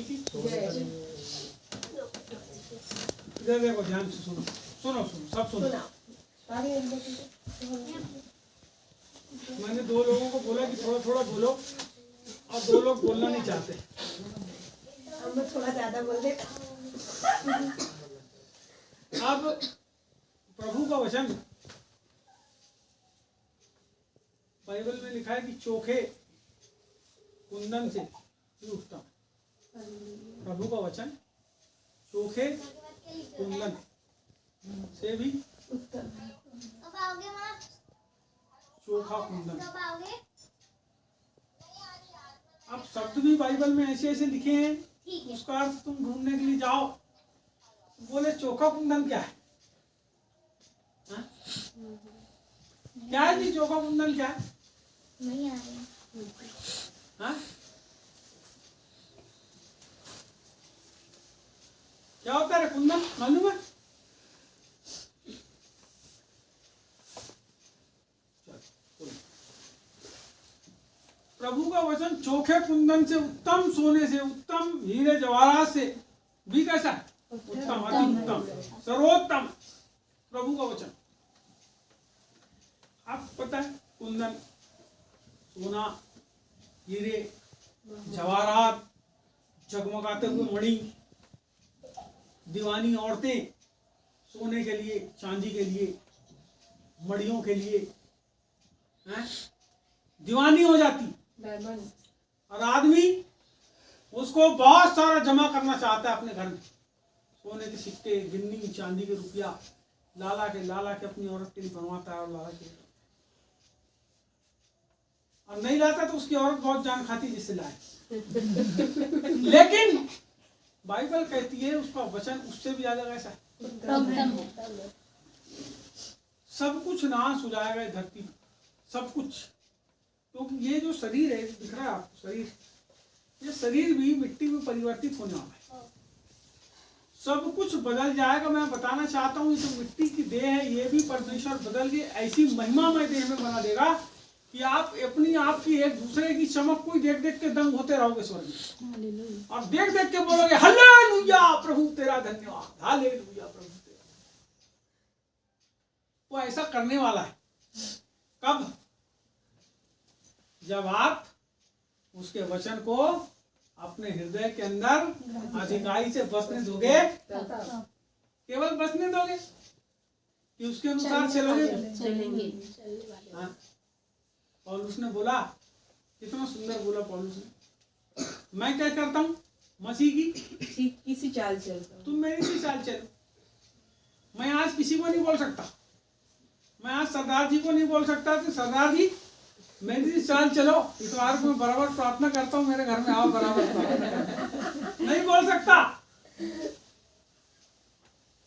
की इधर देखो, ध्यान से सुनो सुनो सुनो सब सुनो। मैंने 2 लोगों को बोला कि थोड़ा थोड़ा बोलो, और 2 लोग बोलना नहीं चाहते। हम थोड़ा ज्यादा बोल देते। अब प्रभु का वचन बाइबल में लिखा है कि चोखे कुंदन से भी उत्तम। प्रभु का वचन चोखे कुंदन से भी उत्तम। चोखा कुंदन। अब शब्द भी बाइबल में ऐसे ऐसे लिखे हैं, उसका अर्थ तुम ढूंढने के लिए जाओ, बोले चोखा कुंदन क्या है? हा? क्या है जी चोखा कुंदन क्या है? नहीं आ रही। हाँ? क्या होता है कुंदन, मालूम है? प्रभु का वचन चोखे कुंदन से उत्तम, सोने से उत्तम, हीरे जवाहरात से भी कैसा है? उत्तम, अति उत्तम, सर्वोत्तम प्रभु का वचन। आपको पता है कुंदन, सोना, हीरे, जवाहरात, जगमगाते हुए मणि, दीवानी औरतें सोने के लिए, चांदी के लिए, मणियों के लिए हैं दीवानी हो जाती, और आदमी उसको बहुत सारा जमा करना चाहता है अपने घर में। सोने के सिक्के, गिन्नी, चांदी के रुपया लाला के अपनी औरत के लिए बनवाता है, और लाला के, और नहीं लाता तो उसकी औरत बहुत जान खाती जिससे लाए। लेकिन बाइबल कहती है उसका वचन उससे भी ज्यादा कैसा है? सब कुछ नाश हो जाएगा इस धरती में, सब कुछ। क्योंकि ये जो शरीर है दिख रहा है आपको, शरीर, ये शरीर भी मिट्टी में परिवर्तित होने वाला है, सब कुछ बदल जाएगा। मैं बताना चाहता हूँ, ये जो मिट्टी की देह है ये भी परमेश्वर बदल के ऐसी महिमामय देह में बना देगा कि आप अपनी आपकी एक दूसरे की चमक को देख देख के दंग होते रहोगे स्वर्ग में, और देख देख के बोलोगे हालेलुया प्रभु तेरा धन्यवाद, हालेलुया प्रभु तेरा। वो ऐसा करने वाला है। कब? जब आप उसके वचन को अपने हृदय के अंदर अधिकारी से बसने दोगे, केवल बसने दोगे कि उसके अनुसार चलोगे। हाँ? पौलुस ने बोला, कितना सुंदर बोला पौलुस ने, मैं क्या करता हूँ? मसीह की सी चाल चलता हूँ, तुम मेरी सी चाल चलो। मैं आज किसी को नहीं बोल सकता, मैं आज सरदार जी को नहीं बोल सकता कि सरदार जी मेरी चाल चलो, इतवार को मैं बराबर प्रार्थना करता हूँ, मेरे घर में आओ बराबर प्रार्थना। नहीं बोल सकता,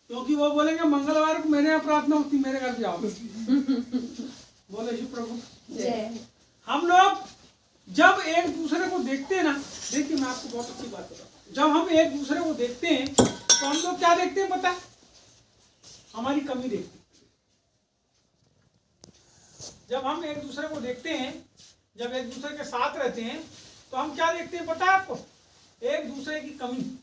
क्योंकि वो बोलेंगे मंगलवार को मेरे यहाँ प्रार्थना होती, मेरे घर भी आओ। बोले यीशु प्रभु। हम लोग जब एक दूसरे को देखते हैं ना, देखिए मैं आपको बहुत अच्छी बात बताता हूँ, जब हम एक दूसरे को देखते हैं तो हम लोग क्या देखते हैं पता है? हमारी कमी देखते हैं। जब हम एक दूसरे को देखते हैं, जब एक दूसरे के साथ रहते हैं तो हम क्या देखते हैं पता है आपको? एक दूसरे की कमी।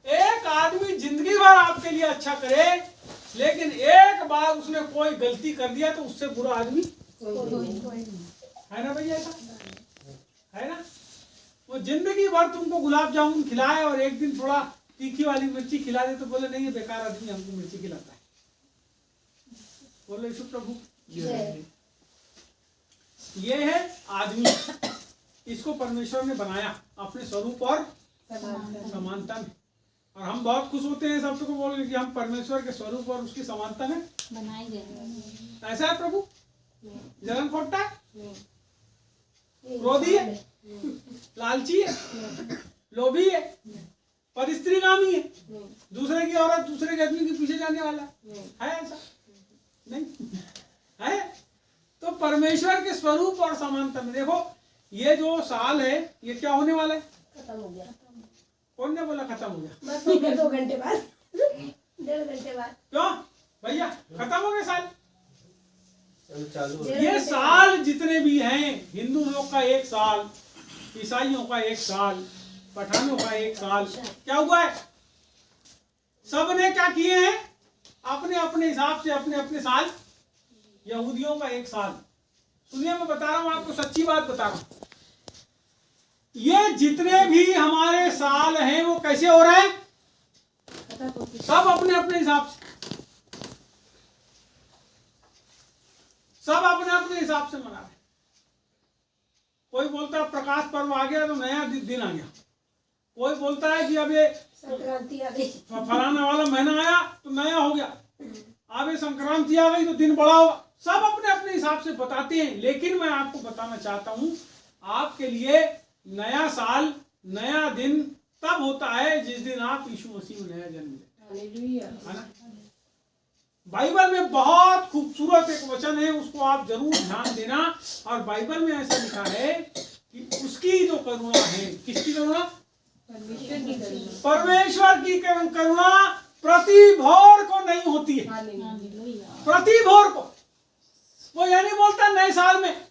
एक आदमी जिंदगी भर आपके लिए अच्छा करे, लेकिन एक बार उसने कोई गलती कर दिया तो उससे बुरा आदमी है ना भैया? ऐसा है ना? वो जिंदगी भर तुमको गुलाब जामुन खिलाए और एक दिन थोड़ा तीखी वाली मिर्ची खिला दे तो बोले नहीं ये बेकार आदमी हमको मिर्ची खिलाता है। बोलो यीशु प्रभु। ये है आदमी, इसको परमेश्वर ने बनाया अपने स्वरूप और समानता में, और हम बहुत खुश होते हैं शब्द को बोल कि हम परमेश्वर के स्वरूप और उसकी समानता में बनाए गए। ऐसा है प्रभु? जलन खोटा है, क्रोधी है, लालची है, लोभी है, परिस्त्रीगामी है, दूसरे की औरत दूसरे के आदमी के पीछे जाने वाला है ऐसा? नहीं है। तो परमेश्वर के स्वरूप और समानता में देखो, ये जो साल है ये क्या होने वाला है? खत्म हो गया। कौन ने बोला खत्म हो गया? बस हो गया 2 घंटे बाद, 1.5 घंटे बाद। क्यों भैया खत्म हो गया साल? चालू ये साल जितने भी हैं, हिंदू लोग का एक साल, ईसाइयों का 1 साल, पठानों का 1 साल। क्या हुआ है? सबने क्या किए हैं? अपने अपने हिसाब से अपने अपने साल। यहूदियों का 1 साल। सुनिए, मैं बता रहा हूं आपको, सच्ची बात बता रहा हूं। ये जितने भी हमारे साल हैं वो कैसे हो रहे हैं? सब अपने अपने हिसाब से, सब अपने अपने हिसाब से मना रहे। कोई बोलता है प्रकाश पर्व आ गया तो नया दिन आ गया। कोई बोलता है कि अब ये संक्रांति आ गई, फलाना वाला महीना आया तो नया हो गया, अब ये संक्रांति आ गई तो दिन बड़ा होगा। सब अपने अपने हिसाब से बताते हैं। लेकिन मैं आपको बताना चाहता हूं, आपके लिए नया साल, नया दिन तब होता है जिस दिन आप यीशु मसीह में नया जन्म लेते हैं, है ना? बाइबल में बहुत खूबसूरत एक वचन है, उसको आप जरूर ध्यान देना। और बाइबल में ऐसा लिखा है कि उसकी जो करुणा है, किसकी करुणा? परमेश्वर की करुणा प्रति भोर को नहीं होती है। प्रति भोर को। वो ये नहीं बोलता नए साल में,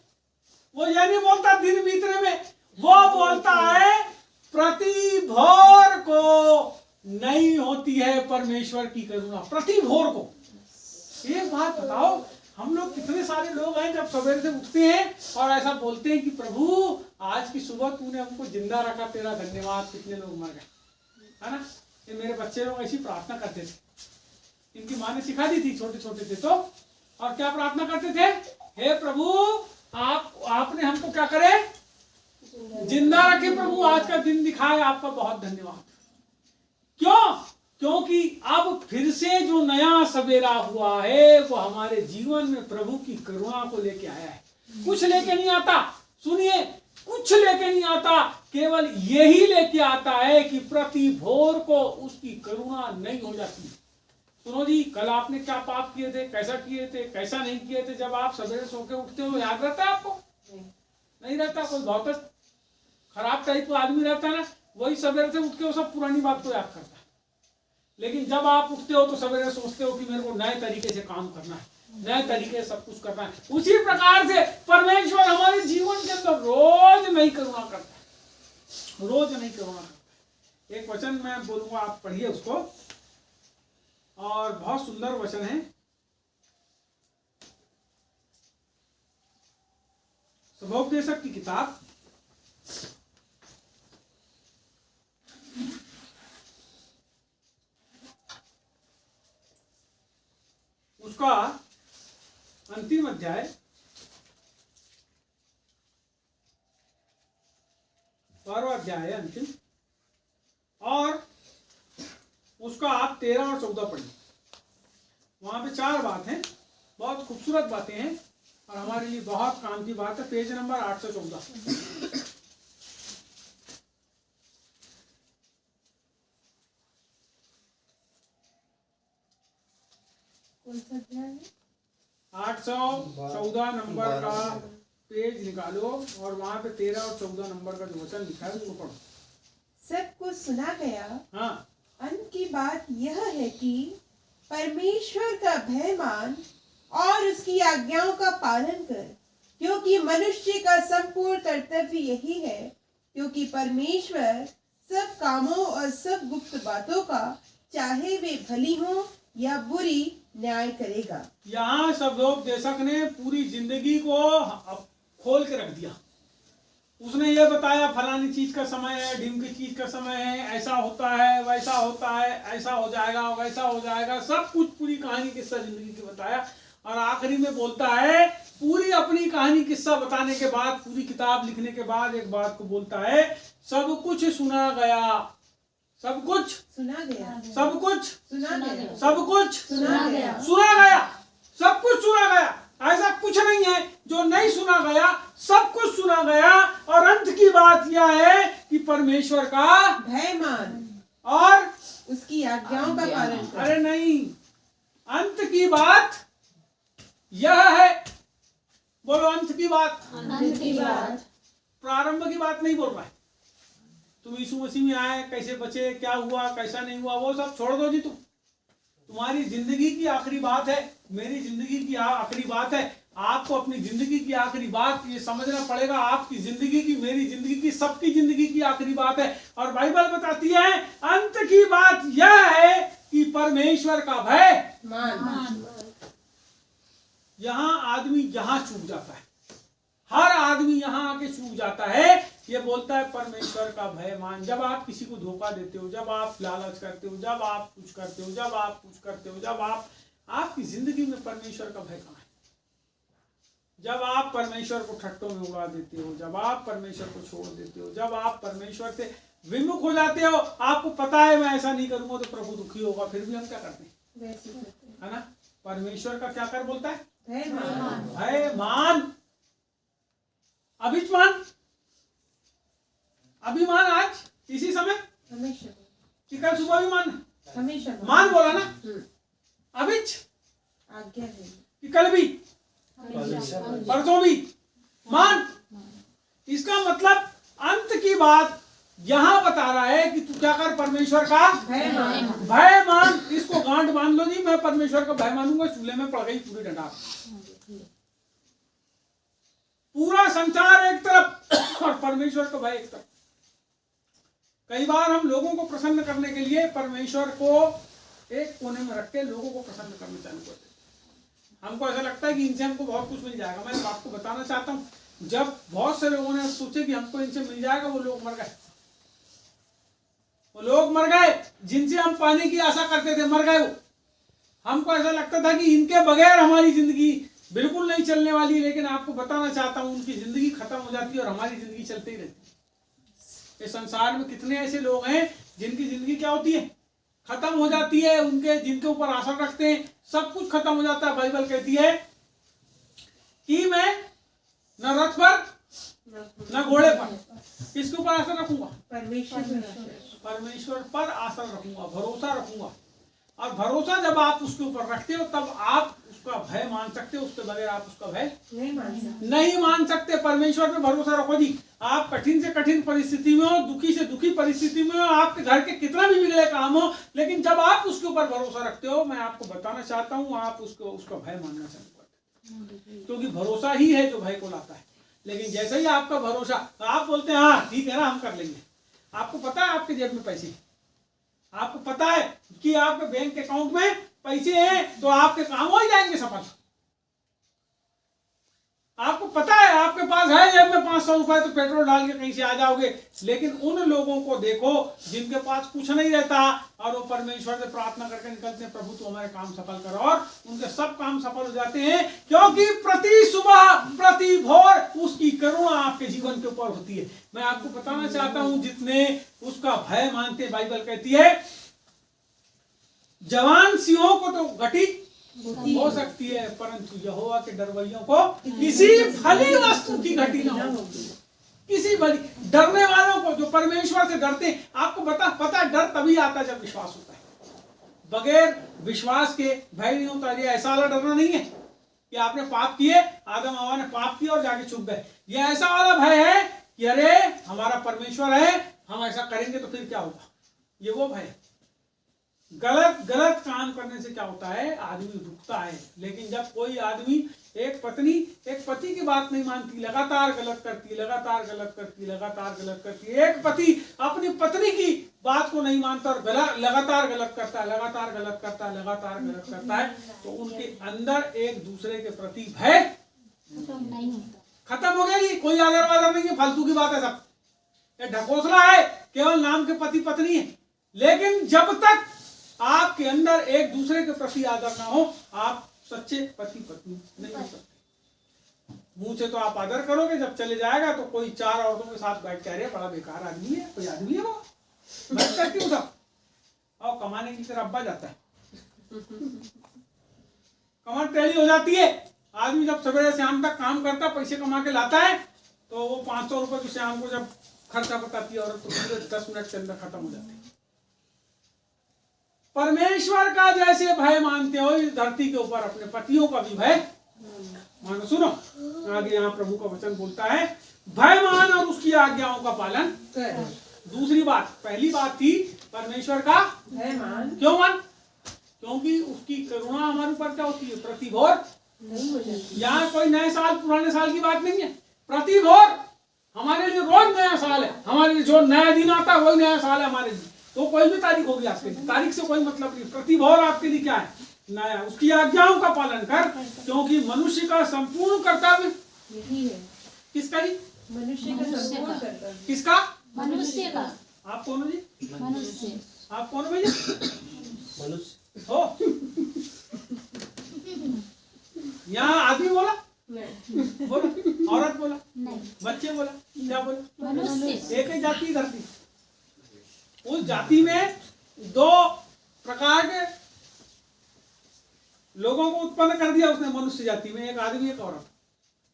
वो ये नहीं बोलता दिन बीतने में, वो बोलता है प्रति भोर को नहीं होती है परमेश्वर की करुणा, प्रति भोर को। एक बात बताओ, हम लोग कितने सारे लोग हैं जब सवेरे से उठते हैं और ऐसा बोलते हैं कि प्रभु आज की सुबह तूने हमको जिंदा रखा, तेरा धन्यवाद। कितने लोग मर गए, है ना? ये मेरे बच्चे लोग ऐसी प्रार्थना करते थे, इनकी माँ ने सिखा दी थी, छोटे छोटे थे तो। और क्या प्रार्थना करते थे? हे प्रभु आपने हमको क्या करे? जिंदा रखे प्रभु, आज का दिन दिखाए, आपका बहुत धन्यवाद। क्यों? क्योंकि अब फिर से जो नया सवेरा हुआ है वो हमारे जीवन में प्रभु की करुणा को लेके आया है। कुछ लेके नहीं आता, सुनिए, कुछ लेके नहीं आता, केवल यही लेके आता है कि प्रति भोर को उसकी करुणा नहीं हो जाती। सुनो जी, कल आपने क्या पाप किए थे, कैसा किए थे, कैसा नहीं किए थे, जब आप सवेरे सो के उठते हो याद रहता है आपको? नहीं रहता। कोई बहुत खराब टाइप का आदमी रहता है ना, वही सवेरे से उठ के वो सब पुरानी बात को याद करता है। लेकिन जब आप उठते हो तो सवेरे सोचते हो कि मेरे को नए तरीके से काम करना है, नए तरीके से सब कुछ करना है। उसी प्रकार से परमेश्वर हमारे जीवन के अंदर रोज नई करुणा करता है, रोज नई करुणा करता है। एक वचन मैं बोलूंगा, आप पढ़िए उसको, और बहुत सुंदर वचन है। स्वभावोपदेशक की किताब उसका अंतिम अध्याय 12वां अध्याय है अंतिम, और उसका आप 13 और 14 पढ़िए। वहां पे 4 बात हैं, बहुत खूबसूरत बातें हैं और हमारे लिए बहुत काम की बात है। Page number 814। 814 नंबर का पेज निकालो और वहां पे 13 और 14 नंबर का जो वचन लिखा है उसको पढ़ो। सब कुछ सुना गया। हाँ, अंत की बात यह है कि परमेश्वर का भय मान और उसकी आज्ञाओं का पालन कर, क्योंकि मनुष्य का संपूर्ण कर्तव्य यही है। क्योंकि परमेश्वर सब कामों और सब गुप्त बातों का, चाहे वे भली हो या बुरी, न्याय करेगा। यहाँ स्वभावोपदेशक ने पूरी जिंदगी को खोल के रख दिया। उसने ये बताया फलानी चीज का समय है, ढिमकी चीज का समय है, ऐसा होता है, वैसा होता है, ऐसा हो जाएगा, वैसा हो जाएगा, सब कुछ पूरी कहानी किस्सा जिंदगी की बताया। और आखिरी में बोलता है, पूरी अपनी कहानी किस्सा बताने के बाद, पूरी किताब लिखने के बाद एक बात को बोलता है, सब कुछ सुना गया, सब कुछ सुना गया, सब कुछ सुना गया, सब कुछ सुना गया, सुना गया, सब कुछ सुना गया। ऐसा कुछ नहीं है जो नहीं सुना गया, सब कुछ सुना गया। और अंत की बात यह है कि परमेश्वर का भय मान और उसकी आज्ञाओं का पालन कर। अरे नहीं, अंत की बात यह है। बोलो अंत की बात। अंत की बात। प्रारंभ की बात नहीं बोल रहा है। तुम यीशु मसीह में आए, कैसे बचे, क्या हुआ, कैसा नहीं हुआ, वो सब छोड़ दो जी। तुम्हारी जिंदगी की आखिरी बात है, मेरी जिंदगी की आखिरी बात है। आपको अपनी जिंदगी की आखिरी बात ये समझना पड़ेगा। आपकी जिंदगी की, मेरी जिंदगी की, सबकी जिंदगी की आखिरी बात है। और बाइबल बताती है अंत की बात यह है कि परमेश्वर का भय मान। यहां आदमी यहां चूक जाता है, हर आदमी यहां आके चूक जाता है। ये बोलता है परमेश्वर का भय मान। जब आप किसी को धोखा देते हो, जब आप लालच करते हो, जब आप कुछ करते हो, जब आप कुछ करते हो, जब आपकी जिंदगी में परमेश्वर का भय कहाँ है? जब आप परमेश्वर को ठट्टों में उड़ा देते हो, जब आप परमेश्वर को छोड़ देते हो, जब आप परमेश्वर से विमुख हो जाते हो, आपको पता है मैं ऐसा नहीं करूंगा तो प्रभु दुखी होगा, फिर भी हम क्या करते हैं, है ना? परमेश्वर का क्या कर बोलता है? भय मान। अभिमान, अभिमान आज इसी समय कि कल सुबह भी मान, हमेशा मान बोला ना, अभिच आज्ञा है कि कल भी, परसों भी मान। इसका मतलब अंत की बात यहां बता रहा है कि तू क्या कर, परमेश्वर का भय मान। इसको गांठ बांध लो जी, मैं परमेश्वर का भय मानूंगा, चूल्हे में पड़ गई पूरी डंडा। पूरा संसार एक तरफ और परमेश्वर का भय एक तरफ। कई बार हम लोगों को प्रसन्न करने के लिए परमेश्वर को एक कोने में रख के लोगों को प्रसन्न करना चालू करते हैं। हमको ऐसा लगता है कि इनसे हमको बहुत कुछ मिल जाएगा। मैं आपको बताना चाहता हूँ, जब बहुत से लोगों ने सोचे कि हमको इनसे मिल जाएगा, वो लोग मर गए। वो लोग मर गए जिनसे हम पाने की आशा करते थे, मर गए वो। हमको ऐसा लगता था कि इनके बगैर हमारी जिंदगी बिल्कुल नहीं चलने वाली है। लेकिन आपको बताना चाहता हूँ, उनकी जिंदगी खत्म हो जाती है और हमारी जिंदगी चलती ही रहती है। इस संसार में कितने ऐसे लोग हैं जिनकी जिंदगी क्या होती है, खत्म हो जाती है। उनके जिनके ऊपर आशा रखते हैं, सब कुछ खत्म हो जाता है। बाइबल कहती है कि मैं न रथ पर न घोड़े पर, किसके ऊपर आशा रखूंगा? परमेश्वर पर आशा रखूंगा, भरोसा रखूंगा। और भरोसा जब आप उसके ऊपर रखते हो, तब आप उसका भय मान सकते हो। उसके बगैर आप उसका भय नहीं मान सकते। परमेश्वर पे भरोसा रखो जी। आप कठिन से कठिन परिस्थिति में हो, दुखी से दुखी परिस्थिति में हो, आपके घर के कितना भी बिगड़े काम हो, लेकिन जब आप उसके ऊपर भरोसा रखते हो, मैं आपको बताना चाहता हूँ, आप उसका भय मानना चालू करते हो। क्योंकि भरोसा ही है जो भय को लाता है। लेकिन जैसे ही आपका भरोसा, आप बोलते हैं हाँ ठीक है ना, हम कर लेंगे। आपको पता है आपके जेब में पैसे, आपको पता है कि आपके बैंक अकाउंट में पैसे हैं, तो आपके काम हो ही जाएंगे सफल। आपको पता है आपके पास है जेब में 500 रुपए, तो पेट्रोल डाल के कहीं से आ जाओगे। लेकिन उन लोगों को देखो जिनके पास कुछ नहीं रहता और वो परमेश्वर से प्रार्थना करके निकलते हैं, प्रभु तू हमारे काम सफल करो, और उनके सब काम सफल हो जाते हैं। क्योंकि प्रति सुबह प्रति भोर उसकी करुणा आपके जीवन के ऊपर होती है। मैं आपको बताना चाहता हूं, जितने उसका भय मानते, बाइबल कहती है जवान सिंहों को तो घटी हो सकती है, परंतु यहोवा के डरवैयों को किसी भली वस्तु की घटी ना हो। किसी भली, डरने वालों को, जो परमेश्वर से डरते, आपको पता डर तभी आता है जब विश्वास होता है। बगैर विश्वास के भय नहीं होता। ये ऐसा वाला डरना नहीं है कि आपने पाप किए, आदम हवा ने पाप किया और जाके छुप गए। ये ऐसा वाला भय है कि अरे हमारा परमेश्वर है, हम ऐसा करेंगे तो फिर क्या होगा। ये वो भय। गलत काम करने से क्या होता है, आदमी रुकता है। लेकिन जब कोई आदमी, एक पत्नी एक पति की बात नहीं मानती, लगातार गलत करती, लगातार गलत करती, लगातार गलत करती, एक पति अपनी पत्नी की बात को नहीं मानता और लगातार गलत करता है, लगातार गलत करता है, लगातार गलत करता है, तो उनके अंदर एक दूसरे के प्रति भय खत्म हो गया। जी कोई आदर वादर नहीं है, फालतू की बात है सब, ये ढकोसला है, केवल नाम के पति पत्नी है। लेकिन जब तक आपके अंदर एक दूसरे के प्रति आदर ना हो, आप सच्चे पति पत्नी नहीं हो सकते। मुंह से तो आप आदर करोगे, जब चले जाएगा तो कोई 4 औरतों के साथ बैठ के, अरे बड़ा बेकार आदमी है, कोई आदमी है वो, मैं कहती हूँ सब, और कमाने की तरफ अब्बा जाता है, कमर टेढ़ी हो जाती है। आदमी जब सवेरे शाम तक काम करता, पैसे कमा के लाता है, तो वो 500 रुपए की शाम को जब खर्चा बताती है औरत, तो पूरे 10 मिनट के अंदर खत्म हो जाते हैं। परमेश्वर का जैसे भय मानते हो, इस धरती के ऊपर अपने पतियों का भी भय मानो। सुनो आगे यहाँ प्रभु का वचन बोलता है, भय मान और उसकी आज्ञाओं का पालन कर। दूसरी बात, पहली बात थी परमेश्वर का भय मान। क्यों मान? क्योंकि उसकी करुणा हमारे ऊपर क्या होती है, प्रति भोर नहीं हो जाती। यहाँ कोई नए साल पुराने साल की बात नहीं है। प्रति भोर हमारे लिए रोज नया साल है। हमारे लिए जो नया दिन आता है वही नया साल है हमारे लिए। तो कोई भी तारीख होगी आपके लिए, तारीख से कोई मतलब नहीं। प्रति भोर आपके लिए क्या है? नया। उसकी आज्ञाओं का पालन कर, क्योंकि मनुष्य का संपूर्ण कर्तव्य यही है। किसका जी? मनुष्य का संपूर्ण कर्तव्य। किसका? मनुष्य का। आप कौन हो जी? मनुष्य। आप कौन हो भैया? मनुष्य हो। यहाँ आदमी बोला, नहीं। बोला, औरत बोला, नहीं, बच्चे बोला, क्या बोला? मनुष्य। एक ही जाति धरती। उस जाति में दो प्रकार के लोगों को उत्पन्न कर दिया उसने मनुष्य जाति में, एक आदमी एक औरत।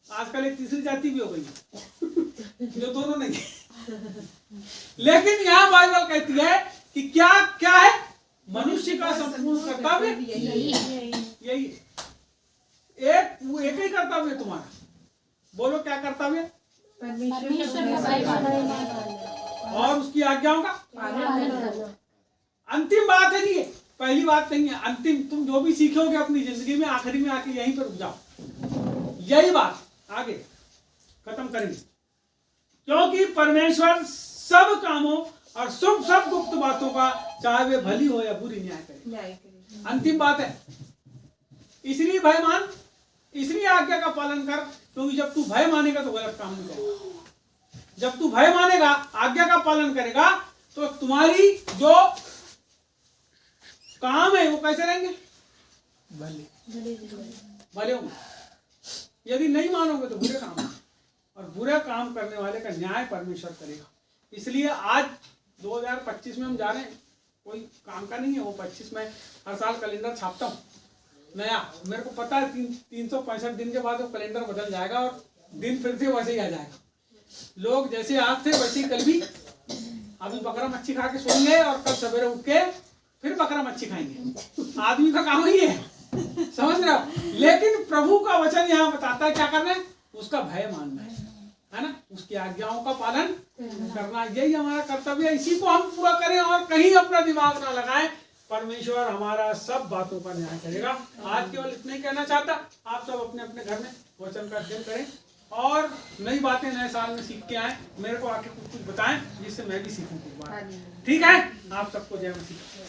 आजकल एक तीसरी जाति भी हो गई है जो दोनों नहीं है। लेकिन यहाँ बाइबल कहती है कि क्या क्या है? मनुष्य का संपूर्ण कर्तव्य यही है। यही है। एक ही कर्तव्य है तुम्हारा। बोलो क्या कर्तव्य? परमेश्वर का पालन और उसकी आज्ञाओं का करना। अंतिम बात है जी। पहली बात नहीं है, अंतिम। तुम जो भी सीखोगे अपनी जिंदगी में आखिरी में आके यहीं पर रुक जाओ। यही बात आगे खत्म करेंगे, क्योंकि परमेश्वर सब कामों और सब गुप्त बातों का, चाहे वे भली हो या बुरी, न्याय करे। अंतिम बात है। इसलिए भय मान, इसलिए आज्ञा का पालन कर, क्योंकि जब तू भय मानेगा तो गलत काम नहीं करेगा। जब तू भय मानेगा, आज्ञा का पालन करेगा, तो तुम्हारी जो काम है वो कैसे रहेंगे? भले होंगे। यदि नहीं मानोगे तो बुरे काम है, और बुरे काम करने वाले का न्याय परमेश्वर करेगा। इसलिए आज 2025 में हम जा रहे हैं, कोई काम का नहीं है। वो 25 में हर साल कैलेंडर छापता हूँ नया। मेरे को पता है 365 दिन के बाद वो कैलेंडर बदल जाएगा और दिन फिर से वैसे ही आ जाएगा। लोग जैसे आज थे वैसे ही कल भी। अभी बकरा मच्छी खा के सोएंगे और कल सवेरे उठ के फिर बकरा मच्छी खाएंगे। आदमी का काम ही है, समझ रहे हो? लेकिन प्रभु का वचन यहाँ बताता है क्या करना है? उसका भय मानना है ना? उसकी आज्ञाओं का पालन करना, यही हमारा कर्तव्य है। इसी को हम पूरा करें और कहीं अपना दिमाग ना लगाएं। परमेश्वर हमारा सब बातों का न्याय करेगा। आज केवल इतना ही कहना चाहता। आप सब अपने अपने घर में वचन का अध्ययन करें और नई बातें नए साल में सीख के आए। मेरे को आके कुछ बताएं जिससे मैं भी सीखूं कुछ बात। ठीक है? आप सबको जय मसीह।